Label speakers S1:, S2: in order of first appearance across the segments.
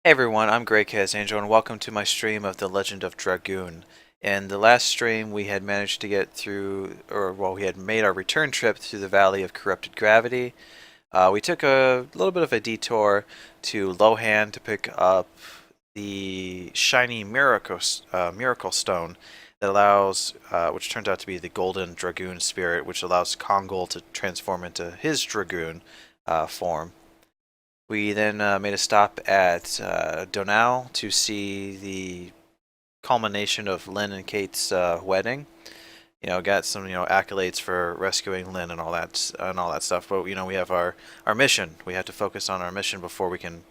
S1: Hey everyone, I'm grekaosangel and welcome to my stream of the Legend of Dragoon. In the last stream we had managed to get through, we had made our return trip through the Valley of Corrupted Gravity. We took a little bit of a detour to Lohan to pick up the shiny miracle stone that allows, which turns out to be the golden dragoon spirit, which allows Kongol to transform into his dragoon form. We then made a stop at Donau to see the culmination of Lynn and Kate's wedding. Got some accolades for rescuing Lynn and all that stuff. But we have our mission. We have to focus on our mission before we can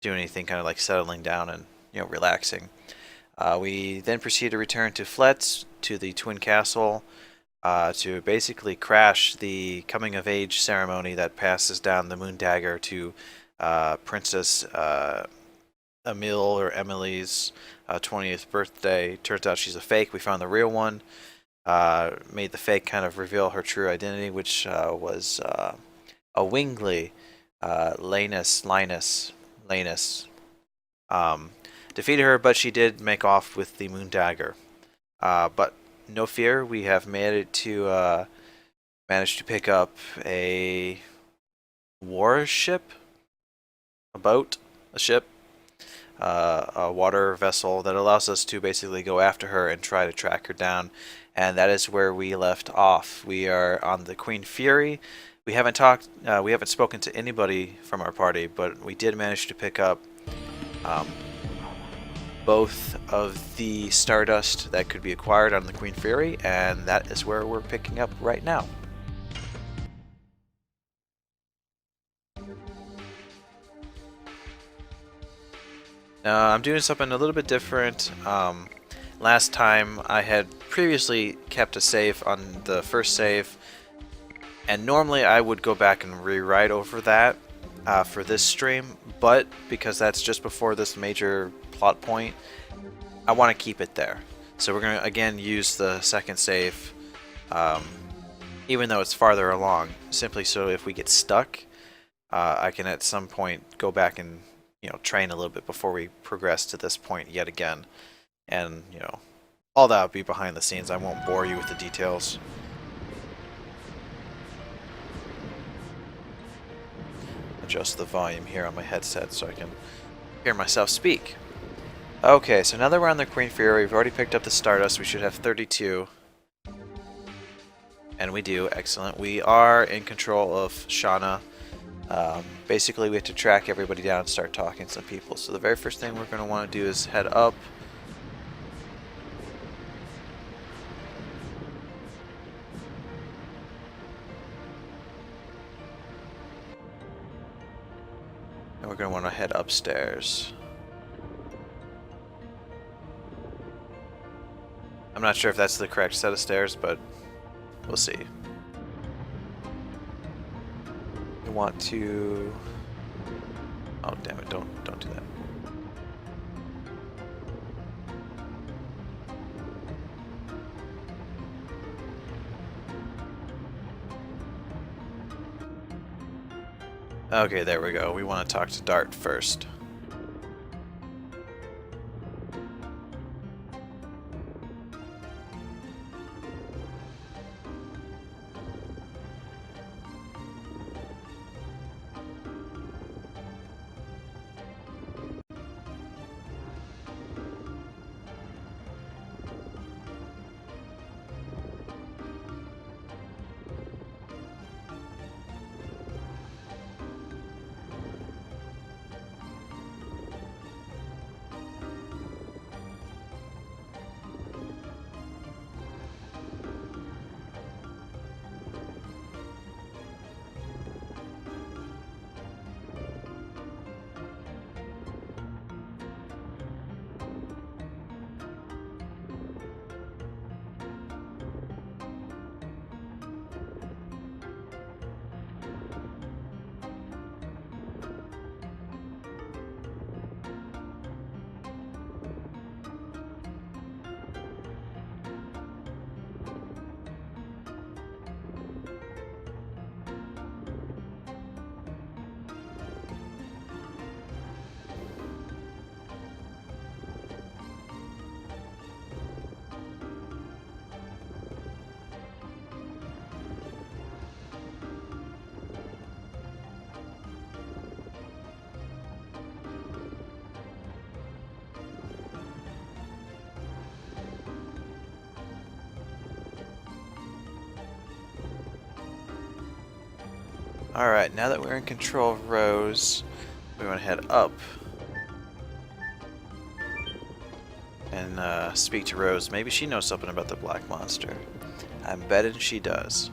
S1: do anything kind of like settling down and relaxing. We then proceed to return to Fletz to the Twin Castle to basically crash the coming of age ceremony that passes down the Moon Dagger to Princess Emile or Emily's 20th birthday. Turns out she's a fake. We found the real one. Made the fake kind of reveal her true identity, which was a Wingley, Lanus. Defeated her, but she did make off with the Moon Dagger. But no fear, we have managed to pick up a warship, a boat, a ship, a water vessel that allows us to basically go after her and try to track her down. And that is where we left off. We are on the Queen Fury. We haven't spoken to anybody from our party, but we did manage to pick up both of the Stardust that could be acquired on the Queen Fury, and that is where we're picking up right now. I'm doing something a little bit different. Last time I had previously kept a save on the first save, and normally I would go back and rewrite over that for this stream, but because that's just before this major plot point, I want to keep it there. So we're going to again use the second save, even though it's farther along, simply so if we get stuck, I can at some point go back and train a little bit before we progress to this point yet again. And, all that will be behind the scenes. I won't bore you with the details. Adjust the volume here on my headset so I can hear myself speak. Okay, so now that we're on the Queen Fury, we've already picked up the Stardust. We should have 32. And we do. Excellent. We are in control of Shauna. Basically, we have to track everybody down and start talking to some people. So the very first thing we're going to want to do is head up. And we're going to want to head upstairs. I'm not sure if that's the correct set of stairs, but we'll see. You want to... Oh, damn it, don't do that. Okay, there we go. We want to talk to Dart first. Alright, now that we're in control of Rose, we want to head up and speak to Rose. Maybe she knows something about the black monster. I'm betting she does.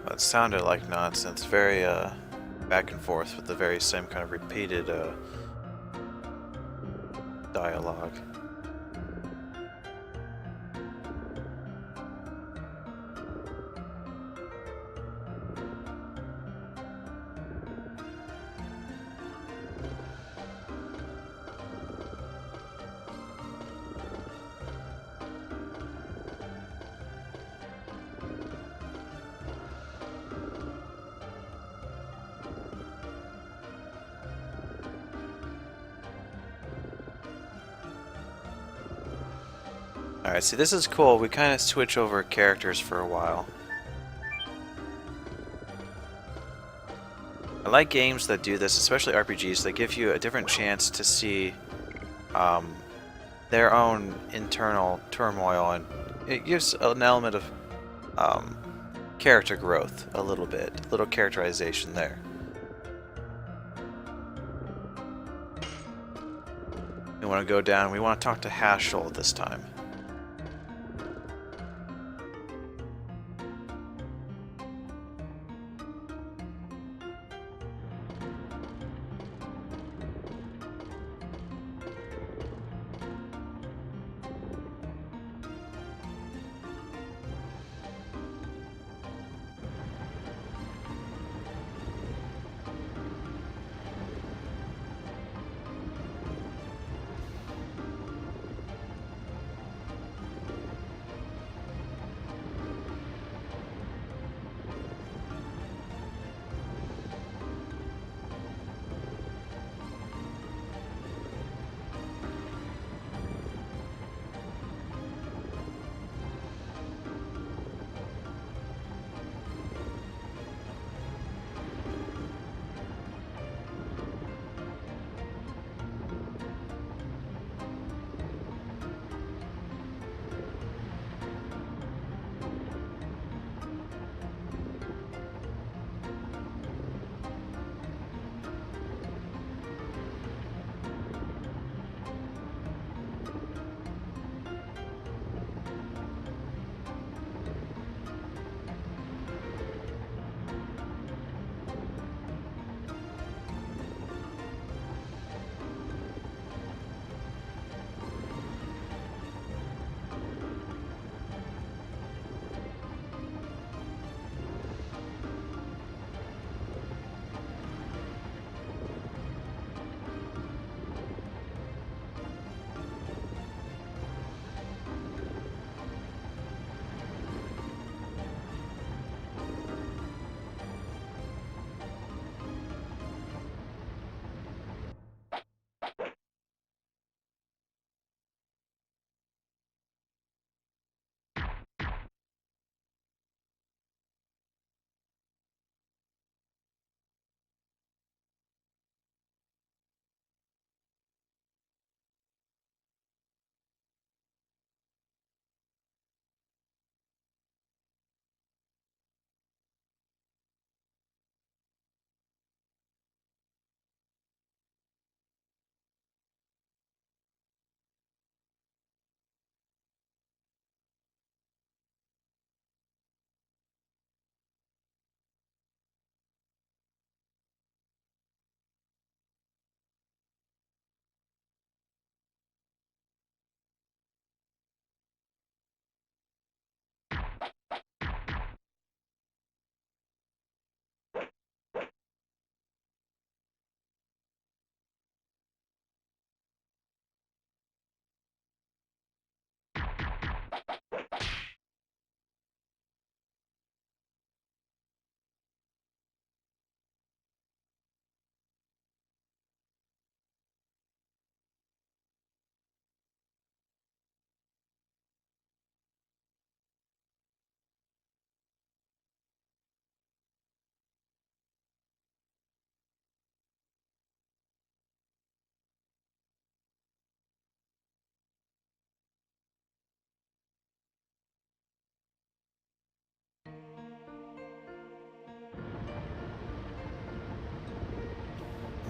S1: Well, it sounded like nonsense, very back and forth with the very same kind of repeated dialogue. Alright, see, this is cool. We kind of switch over characters for a while. I like games that do this, especially RPGs, that give you a different chance to see their own internal turmoil, and it gives an element of character growth a little bit, a little characterization there. We want to go down, we want to talk to Haschel this time.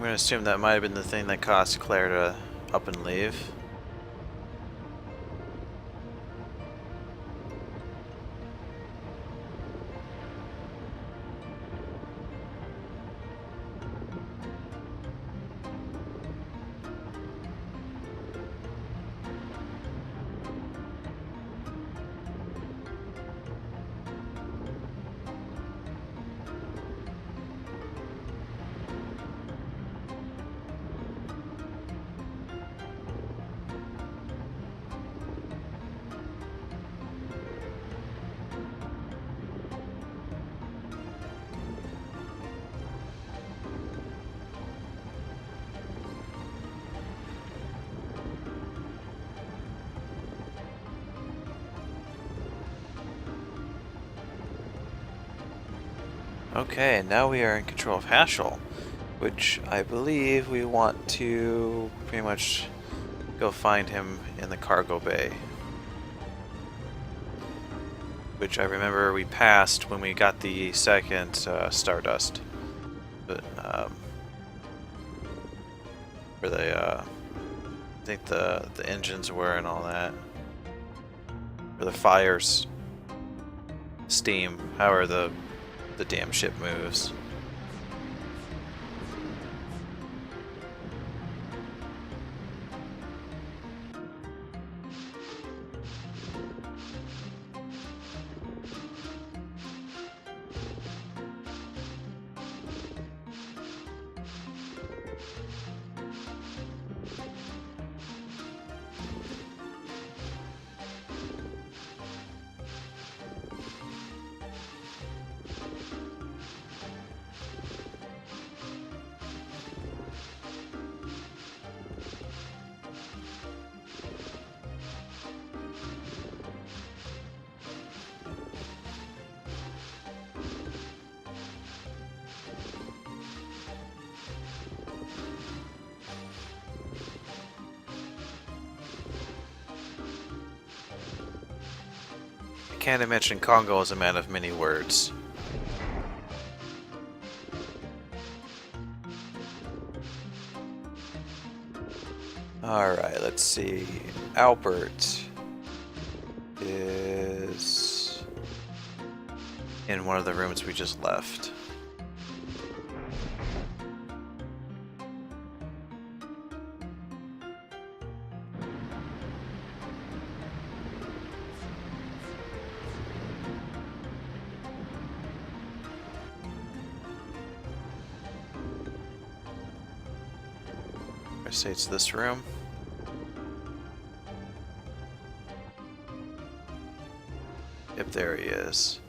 S1: going to assume that might have been the thing that caused Claire to up and leave. Okay, and now we are in control of Haschel, which I believe we want to pretty much go find him in the cargo bay. Which I remember we passed when we got the second Stardust. But, where they, I think the engines were and all that. Or the fires, steam, however the damn ship moves. Can't imagine Congo is a man of many words. Alright, let's see. Albert is in one of the rooms we just left. Say it's this room. Yep, there he is.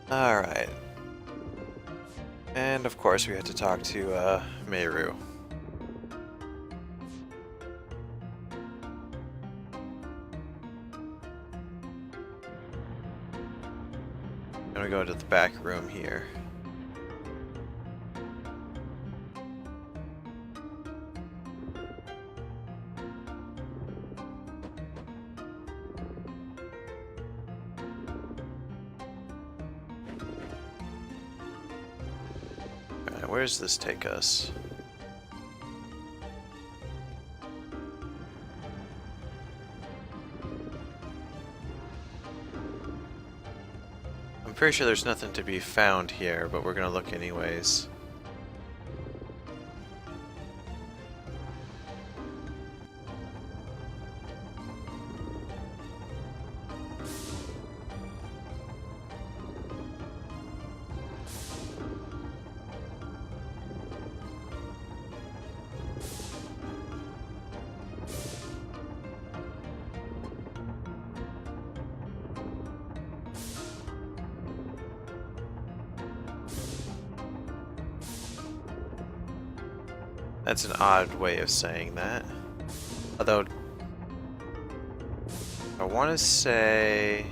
S1: Alright. And of course we had to talk to Meru. I'm gonna go to the back room here. where does this take us? I'm pretty sure there's nothing to be found here, but we're gonna look anyways. That's an odd way of saying that. Although, I want to say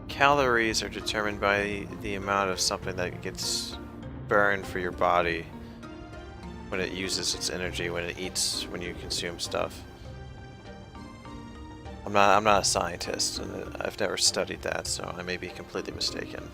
S1: calories are determined by the amount of something that gets burned for your body when it uses its energy, when it eats, when you consume stuff. I'm not a scientist, and I've never studied that, so I may be completely mistaken.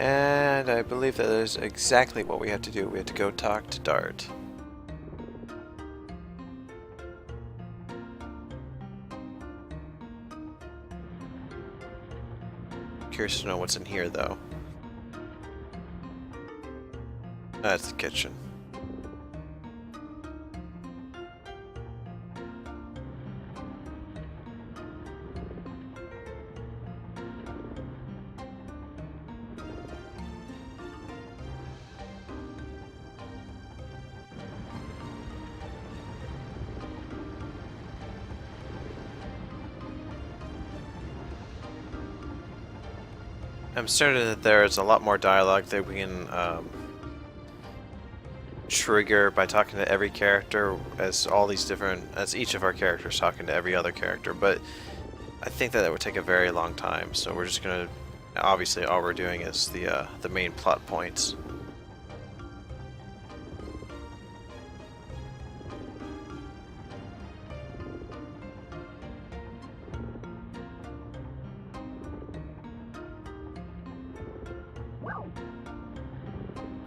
S1: And I believe that is exactly what we have to do. We have to go talk to Dart. Curious to know what's in here, though. That's the kitchen. I'm certain that there's a lot more dialogue that we can trigger by talking to every character, as each of our characters talking to every other character, but I think that it would take a very long time, so we're just gonna, obviously all we're doing is the main plot points.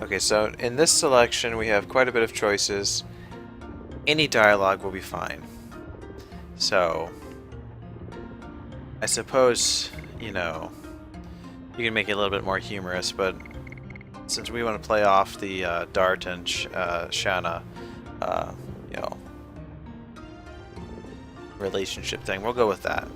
S1: Okay, so in this selection we have quite a bit of choices. Any dialogue will be fine. So, I suppose, you know, you can make it a little bit more humorous, but since we want to play off the Dart and Shanna, you know, relationship thing, we'll go with that.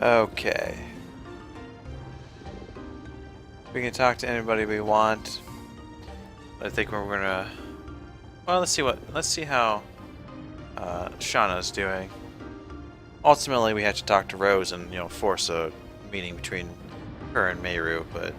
S1: Okay. We can talk to anybody we want. I think we're gonna. Well, let's see how Shauna's doing. Ultimately, we had to talk to Rose and force a meeting between her and Meru, but.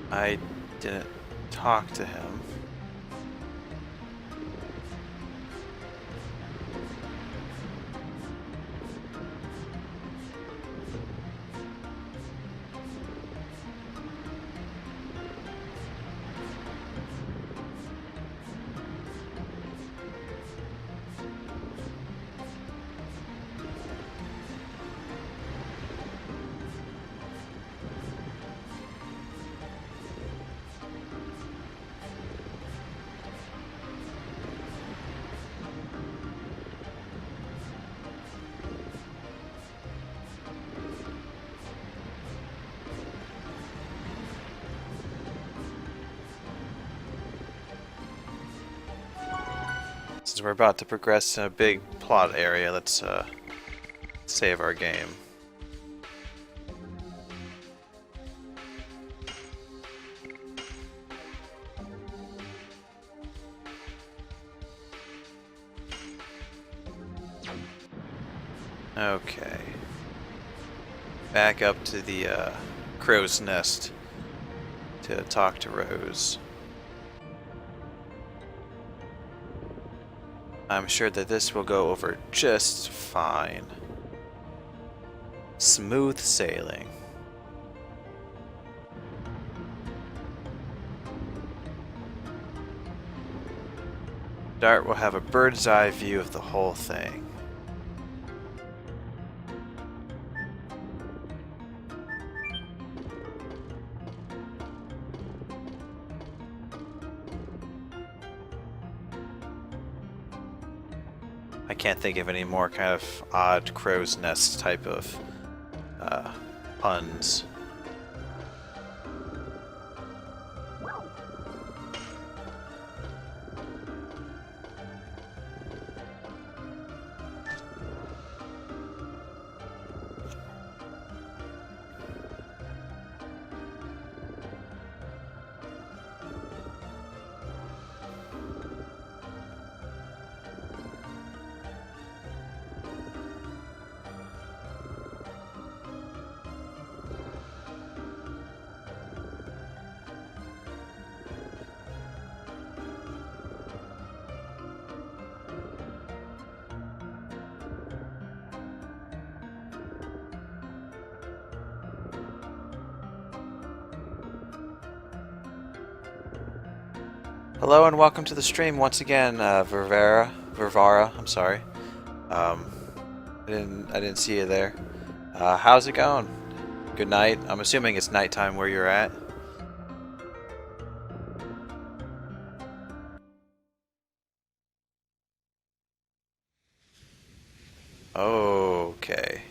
S1: I didn't talk to him. Since we're about to progress in a big plot area, let's save our game. Okay. Back up to the crow's nest to talk to Rose. I'm sure that this will go over just fine. Smooth sailing. Dart will have a bird's eye view of the whole thing. I can't think of any more kind of odd crow's nest type of puns. Hello and welcome to the stream once again, Vervara. I'm sorry. I didn't see you there. How's it going? Good night. I'm assuming it's nighttime where you're at. Okay.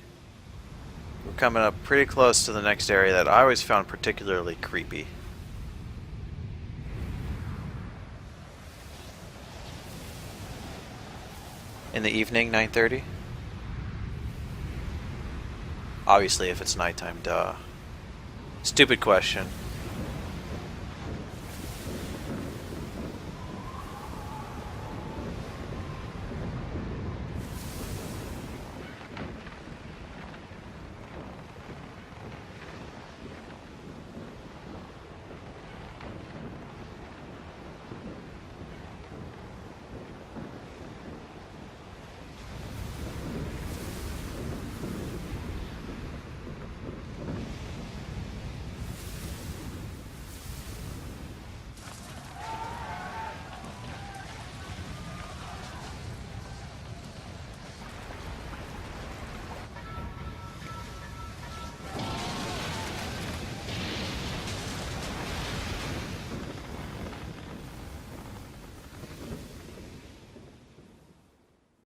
S1: We're coming up pretty close to the next area that I always found particularly creepy. In the evening, 9:30? Obviously, if it's nighttime, duh. Stupid question.